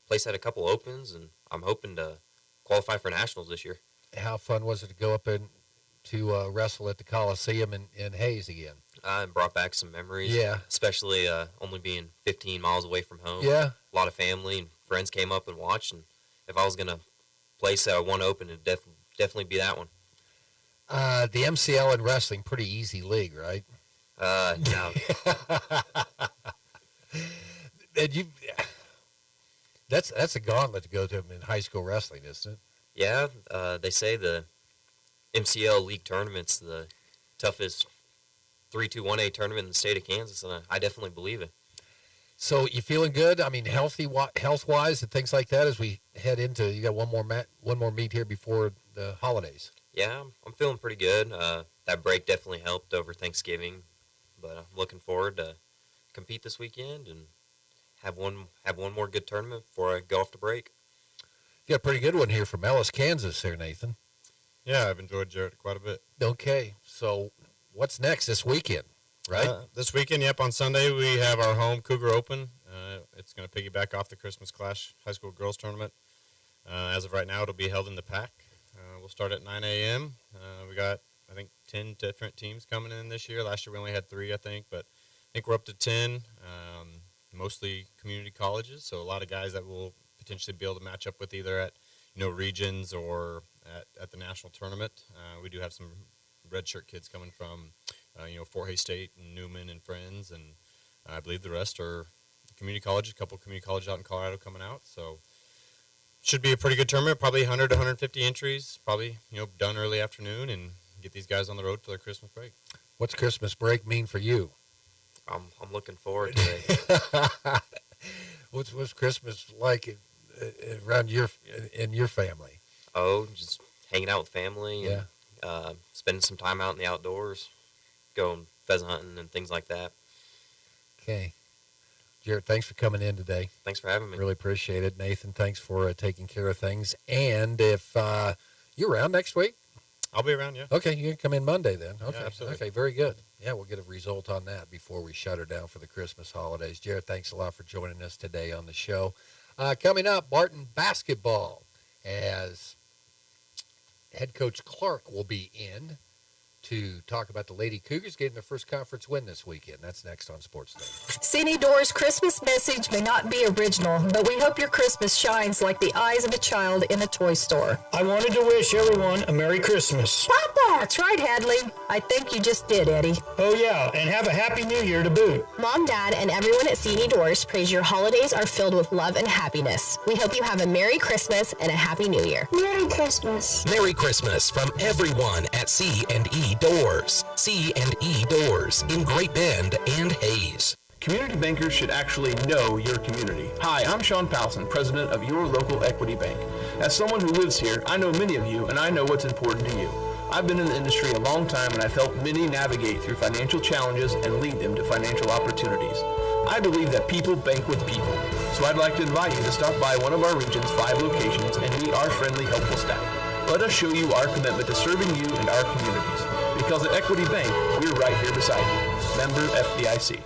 place at a couple opens, and I'm hoping to qualify for nationals this year. How fun was it to go up and to wrestle at the Coliseum in Hayes again? It brought back some memories. Yeah. Especially only being 15 miles away from home. Yeah. A lot of family and friends came up and watched, and if I was going to place one open, it'd definitely be that one. The MCL in wrestling, pretty easy league, right? No. And that's a gauntlet to go to in high school wrestling, isn't it? Yeah, they say the MCL league tournament's the toughest 3-2-1A tournament in the state of Kansas, and I definitely believe it. So you feeling good? I mean, health-wise and things like that as we head into, you got one more meet here before the holidays. Yeah, I'm feeling pretty good. That break definitely helped over Thanksgiving, but I'm looking forward to compete this weekend and have one more good tournament before I go off to break. You got a pretty good one here from Ellis, Kansas there, Nathan. Yeah, I've enjoyed Jarrett quite a bit. Okay, so what's next this weekend, right? This weekend, on Sunday we have our home Cougar Open. It's going to piggyback off the Christmas Clash High School Girls Tournament. As of right now, it'll be held in the PAC. We'll start at 9 a.m. We got, I think, 10 different teams coming in this year. Last year we only had 3, I think, but I think we're up to 10, mostly community colleges, so a lot of guys that will potentially be able to match up with either at regions or at the national tournament. We do have some redshirt kids coming from Fort Hays State and Newman and friends, and I believe the rest are community colleges. A couple community colleges out in Colorado coming out, so should be a pretty good tournament. Probably 100 to 150 entries. Probably done early afternoon and get these guys on the road for their Christmas break. What's Christmas break mean for you? I'm looking forward to it. What's Christmas like around in your family? Oh, just hanging out with family. And, spending some time out in the outdoors, going pheasant hunting and things like that. Okay. Jarrett, thanks for coming in today. Thanks for having me. Really appreciate it. Nathan, thanks for taking care of things. And if you're around next week? I'll be around, yeah. Okay, you can come in Monday then. Okay, yeah, absolutely. Okay, very good. Yeah, we'll get a result on that before we shut her down for the Christmas holidays. Jared, thanks a lot for joining us today on the show. Coming up, Barton basketball, as head coach Clark will be in to talk about the Lady Cougars getting their first conference win this weekend. That's next on Sports Day. Cine Doors' Christmas message may not be original, but we hope your Christmas shines like the eyes of a child in a toy store. I wanted to wish everyone a Merry Christmas. Papa! That's right, Hadley. I think you just did, Eddie. Oh yeah, and have a Happy New Year to boot. Mom, Dad, and everyone at Cine Doors prays your holidays are filled with love and happiness. We hope you have a Merry Christmas and a Happy New Year. Merry Christmas. Merry Christmas from everyone at C&E Doors. C&E Doors in Great Bend and Hayes. Community bankers should actually know your community. Hi, I'm Sean Powson, president of your local equity bank. As someone who lives here, I know many of you, and I know what's important to you. I've been in the industry a long time, and I've helped many navigate through financial challenges and lead them to financial opportunities. I believe that people bank with people, so I'd like to invite you to stop by one of our region's 5 locations and meet our friendly, helpful staff. Let us show you our commitment to serving you and our communities. Because at Equity Bank, we're right here beside you. Member FDIC.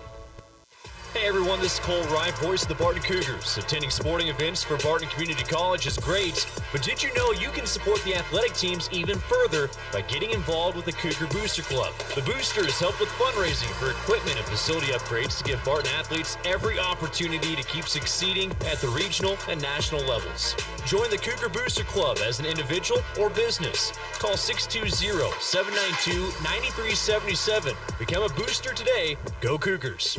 Hey everyone, this is Cole Wright, voice of the Barton Cougars. Attending sporting events for Barton Community College is great, but did you know you can support the athletic teams even further by getting involved with the Cougar Booster Club? The Boosters help with fundraising for equipment and facility upgrades to give Barton athletes every opportunity to keep succeeding at the regional and national levels. Join the Cougar Booster Club as an individual or business. Call 620-792-9377. Become a booster today. Go Cougars.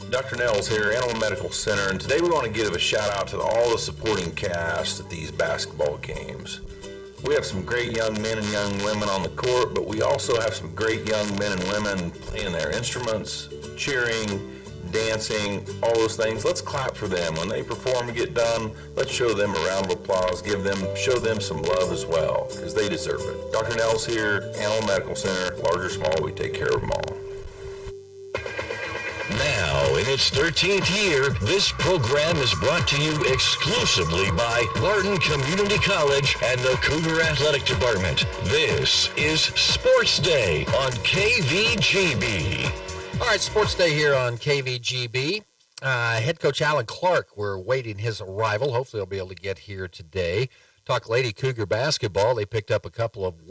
Dr. Nels here, Animal Medical Center, and today we want to give a shout out to all the supporting cast at these basketball games. We have some great young men and young women on the court, but we also have some great young men and women playing their instruments, cheering, dancing, all those things. Let's clap for them. When they perform and get done, let's show them a round of applause, show them some love as well, because they deserve it. Dr. Nels here, Animal Medical Center, large or small, we take care of them all. Now, in its 13th year, this program is brought to you exclusively by Barton Community College and the Cougar Athletic Department. This is Sports Day on KVGB. All right, Sports Day here on KVGB. Head coach Alan Clark, we're waiting his arrival. Hopefully he'll be able to get here today. Talk Lady Cougar basketball. They picked up a couple of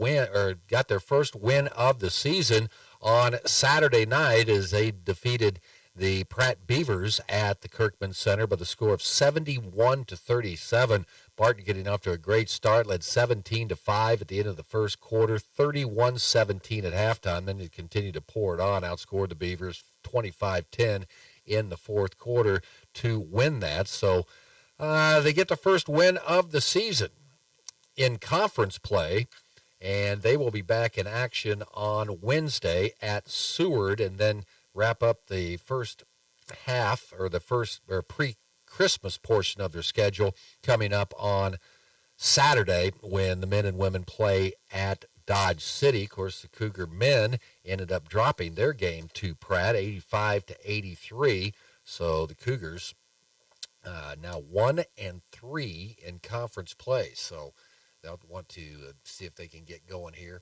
got their first win of the season on Saturday night as they defeated the Pratt Beavers at the Kirkman Center by the score of 71-37. Barton getting off to a great start, led 17-5 at the end of the first quarter, 31-17 at halftime. Then they continued to pour it on, outscored the Beavers 25-10 in the fourth quarter to win that. So they get the first win of the season in conference play, and they will be back in action on Wednesday at Seward, and then wrap up the first half or the first or pre-Christmas portion of their schedule coming up on Saturday when the men and women play at Dodge City. Of course, the Cougar men ended up dropping their game to Pratt 85-83. So the Cougars now 1-3 in conference play. So they'll want to see if they can get going here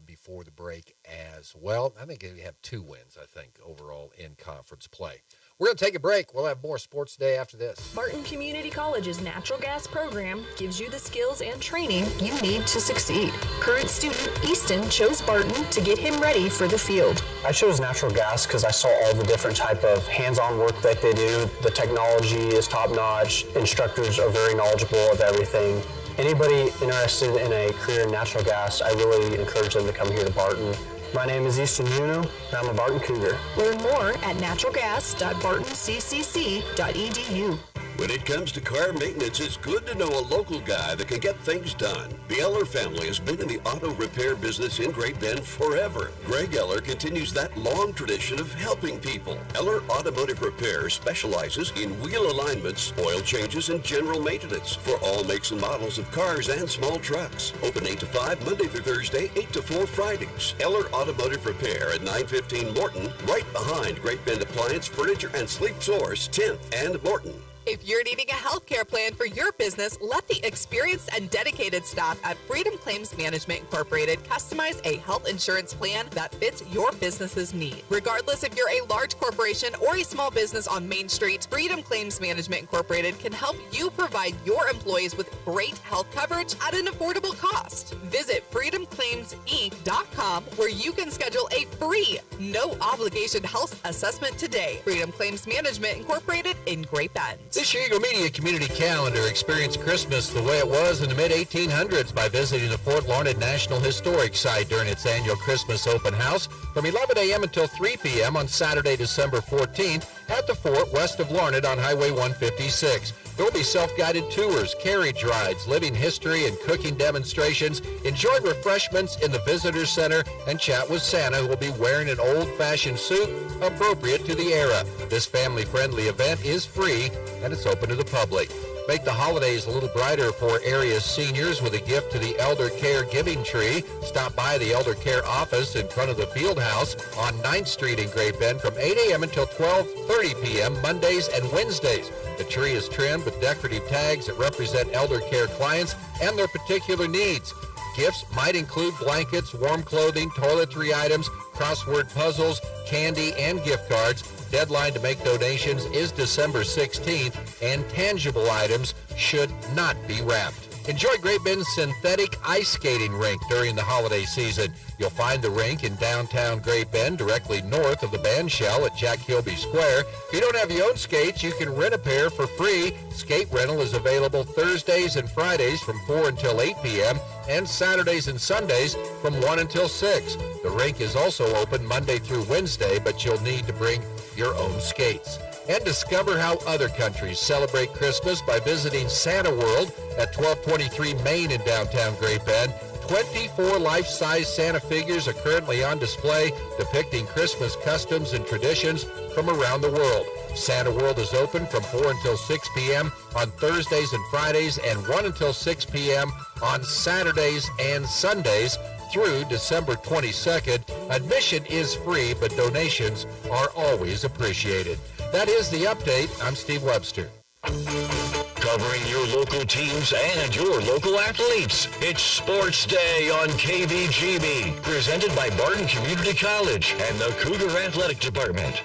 before the break as well. I think they have 2 wins, overall in conference play. We're going to take a break. We'll have more Sports Day after this. Barton Community College's natural gas program gives you the skills and training you need to succeed. Current student Easton chose Barton to get him ready for the field. I chose natural gas because I saw all the different type of hands-on work that they do. The technology is top-notch. Instructors are very knowledgeable of everything. Anybody interested in a career in natural gas, I really encourage them to come here to Barton. My name is Easton Juneau, and I'm a Barton Cougar. Learn more at naturalgas.bartoncc.edu. When it comes to car maintenance, it's good to know a local guy that can get things done. The Eller family has been in the auto repair business in Great Bend forever. Greg Eller continues that long tradition of helping people. Eller Automotive Repair specializes in wheel alignments, oil changes, and general maintenance for all makes and models of cars and small trucks. Open 8 to 5 Monday through Thursday, 8 to 4 Fridays. Eller Automotive Repair at 915 Morton, right behind Great Bend Appliance, Furniture, and Sleep Source, 10th and Morton. If you're needing a healthcare plan for your business, let the experienced and dedicated staff at Freedom Claims Management Incorporated customize a health insurance plan that fits your business's need. Regardless if you're a large corporation or a small business on Main Street, Freedom Claims Management Incorporated can help you provide your employees with great health coverage at an affordable cost. Visit freedomclaimsinc.com where you can schedule a free, no-obligation health assessment today. Freedom Claims Management Incorporated in Great Bend. This year, Eagle Media Community Calendar experienced Christmas the way it was in the mid-1800s by visiting the Fort Larned National Historic Site during its annual Christmas open house from 11 a.m. until 3 p.m. on Saturday, December 14th at the fort west of Larned on Highway 156. There will be self-guided tours, carriage rides, living history, and cooking demonstrations. Enjoy refreshments in the Visitor Center and chat with Santa, who will be wearing an old-fashioned suit appropriate to the era. This family-friendly event is free, and it's open to the public. Make the holidays a little brighter for area seniors with a gift to the Elder Care Giving Tree. Stop by the Elder Care office in front of the Field House on 9th Street in Great Bend from 8 a.m. until 12:30 p.m. Mondays and Wednesdays. The tree is trimmed with decorative tags that represent Elder Care clients and their particular needs. Gifts might include blankets, warm clothing, toiletry items, crossword puzzles, candy, and gift cards. Deadline to make donations is December 16th, and tangible items should not be wrapped. Enjoy Great Bend's synthetic ice skating rink during the holiday season. You'll find the rink in downtown Great Bend, directly north of the band shell at Jack Kilby Square. If you don't have your own skates, you can rent a pair for free. Skate rental is available Thursdays and Fridays from 4 until 8 p.m. and Saturdays and Sundays from 1 until 6. The rink is also open Monday through Wednesday, but you'll need to bring your own skates. And discover how other countries celebrate Christmas by visiting Santa World at 1223 Main in downtown Great Bend. 24 life-size Santa figures are currently on display depicting Christmas customs and traditions from around the world. Santa World is open from 4 until 6 p.m. on Thursdays and Fridays and 1 until 6 p.m. on Saturdays and Sundays through December 22nd. Admission is free, but donations are always appreciated. That is the update. I'm Steve Webster. Covering your local teams and your local athletes. It's Sports Day on KVGB, presented by Barton Community College and the Cougar Athletic Department.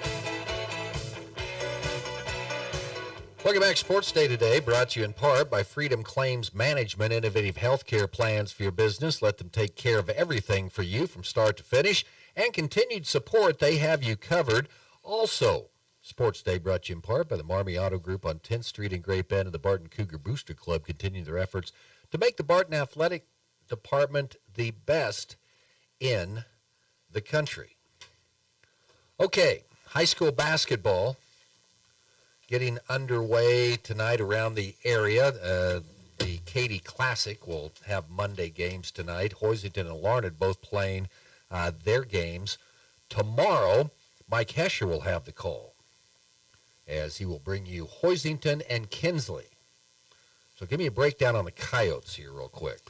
Welcome back. Sports Day today brought to you in part by Freedom Claims Management, innovative healthcare plans for your business. Let them take care of everything for you from start to finish. And continued support, they have you covered. Also, Sports Day brought to you in part by the Marmy Auto Group on 10th Street in Great Bend and the Barton Cougar Booster Club, continuing their efforts to make the Barton Athletic Department the best in the country. Okay, high school basketball getting underway tonight around the area. The Katy Classic will have Monday games tonight. Hoisington and Larned both playing their games. Tomorrow, Mike Hesher will have the call as he will bring you Hoisington and Kinsley. So give me a breakdown on the Coyotes here real quick.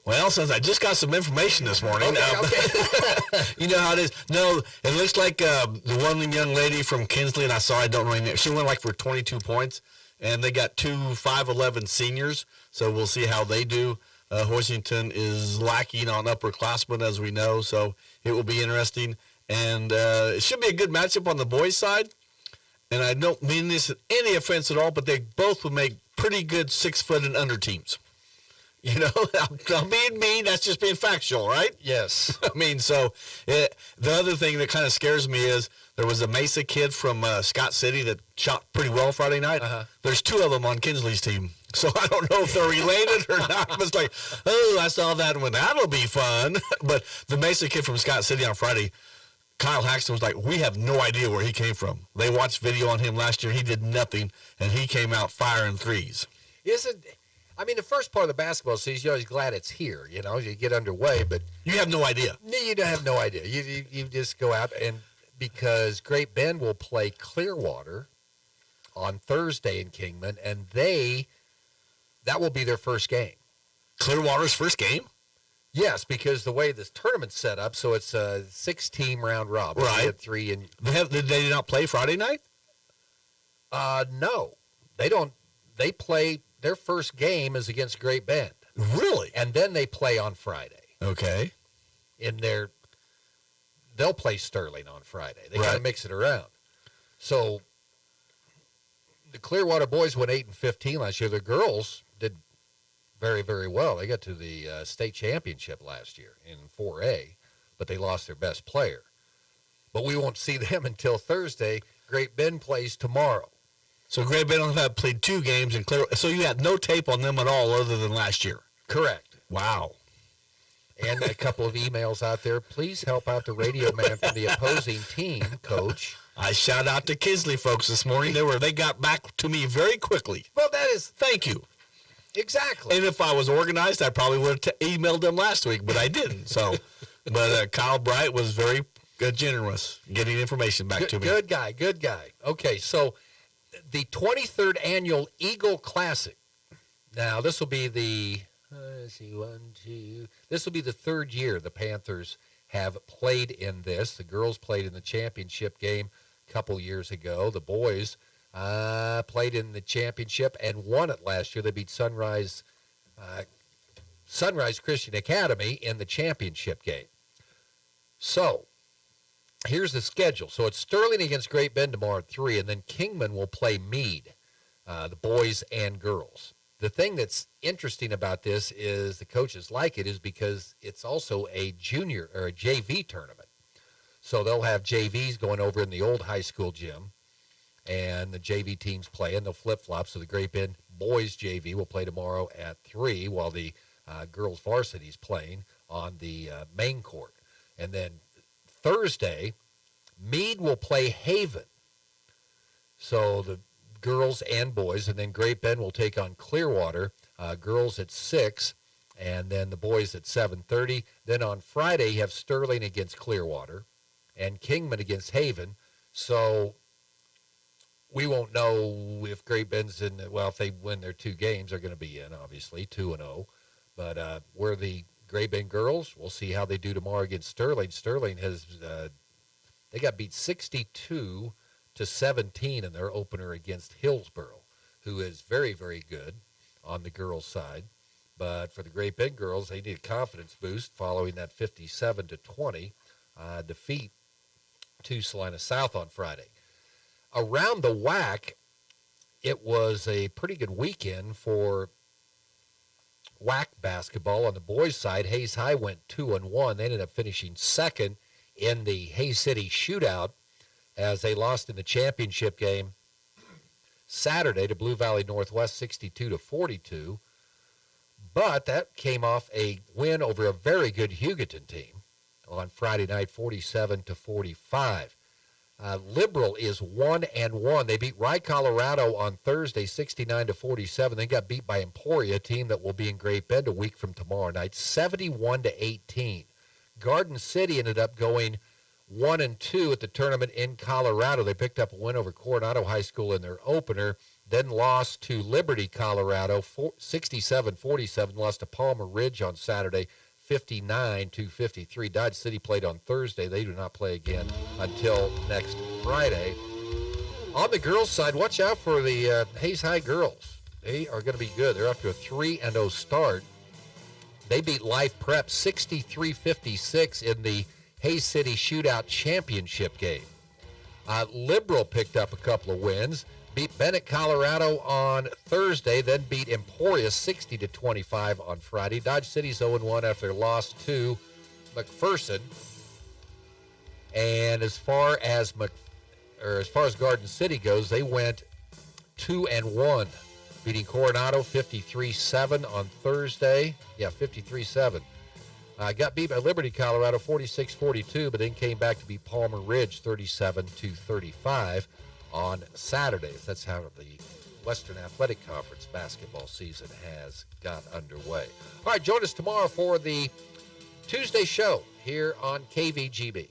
Well, since I just got some information this morning, okay. You know how it is. No, it looks like the one young lady from Kinsley, and I don't really know. She went like for 22 points, and they got 2 5'11" seniors, so we'll see how they do. Hoisington is lacking on upperclassmen, as we know, so it will be interesting. And it should be a good matchup on the boys' side. And I don't mean this in any offense at all, but they both would make pretty good 6-foot and under teams. You know, I'm being mean. That's just being factual, right? Yes. I mean, so the other thing that kind of scares me is there was a Mesa kid from Scott City that shot pretty well Friday night. There's 2 of them on Kinsley's team. So I don't know if they're related or not. I was like, oh, I saw that one. That'll be fun. But the Mesa kid from Scott City on Friday, Kyle Haxton was like, we have no idea where he came from. They watched video on him last year. He did nothing, and he came out firing threes. I mean, the first part of the basketball season, you're always glad it's here. You know, you get underway, but you have no idea. You don't have no idea. You just go out, and because Great Bend will play Clearwater on Thursday in Kingman, and that will be their first game. Clearwater's first game? Yes, because the way this tournament's set up, so it's a 6-team round robin. Right. 3 and did they not play Friday night? No, they don't. They play, their first game is against Great Bend. Really? And then they play on Friday. Okay. They'll play Sterling on Friday. They kind of mix it around. So the Clearwater boys went 8-15 last year. The girls did very, very well. They got to the state championship last year in 4A, but they lost their best player. But we won't see them until Thursday. Great Bend plays tomorrow. So Great Bend only have played 2 games in Clearwater. So you had no tape on them at all other than last year. Correct. Wow. And a couple of emails out there. Please help out the radio man from the opposing team, Coach. I shout out to Kisley folks this morning. They got back to me very quickly. Well, that is... Thank you. Exactly. And if I was organized, I probably would have emailed them last week, but I didn't. So, but Kyle Bright was very generous getting information back to me. Good guy. Okay, so the 23rd annual Eagle Classic. Now, this will be the... This will be the 3rd year the Panthers have played in this. The girls played in the championship game a couple years ago. The boys played in the championship and won it last year. They beat Sunrise Christian Academy in the championship game. So, here's the schedule. So, it's Sterling against Great Bend tomorrow at 3, and then Kingman will play Meade, the boys and girls. The thing that's interesting about this is the coaches like it is because it's also a junior or a JV tournament. So they'll have JVs going over in the old high school gym, and the JV teams play, and they'll flip-flop. So the Great Bend boys JV will play tomorrow at 3 while the girls varsity is playing on the main court. And then Thursday, Meade will play Haven. So the girls and boys, and then Great Bend will take on Clearwater, girls at 6, and then the boys at 7:30. Then on Friday, you have Sterling against Clearwater and Kingman against Haven. So we won't know if Great Bend's in, if they win their 2 games, they're going to be in, obviously, 2-0. But where the Great Bend girls, we'll see how they do tomorrow against Sterling. Sterling has, they got beat 62-17 in their opener against Hillsboro, who is very, very good on the girls' side. But for the Great Bend girls, they need a confidence boost following that 57-20 defeat to Salina South on Friday. Around the WAC, it was a pretty good weekend for WAC basketball. On the boys' side, Hayes High went 2-1. They ended up finishing second in the Hayes City shootout as they lost in the championship game Saturday to Blue Valley Northwest 62-42. But that came off a win over a very good Hugoton team on Friday night, 47-45. Liberal is 1-1. They beat Rye, Colorado on Thursday, 69-47. They got beat by Emporia, a team that will be in Great Bend a week from tomorrow night, 71-18. Garden City ended up going 1-2 at the tournament in Colorado. They picked up a win over Coronado High School in their opener, then lost to Liberty, Colorado, 67-47. Lost to Palmer Ridge on Saturday, 59-53. Dodge City played on Thursday. They do not play again until next Friday. On the girls' side, watch out for the Hayes High girls. They are going to be good. They're up to a 3-0 start. They beat Life Prep 63-56 in the Hayes City Shootout Championship game. Liberal picked up a couple of wins. Beat Bennett, Colorado on Thursday, then beat Emporia 60-25 on Friday. Dodge City's 0-1 after their loss to McPherson. And as far as Garden City goes, they went 2-1, beating Coronado 53-7 on Thursday. 53-7. Got beat by Liberty, Colorado 46-42, but then came back to beat Palmer Ridge 37-35 on Saturdays. That's how the Western Athletic Conference basketball season has got underway. All right, join us tomorrow for the Tuesday show here on KVGB.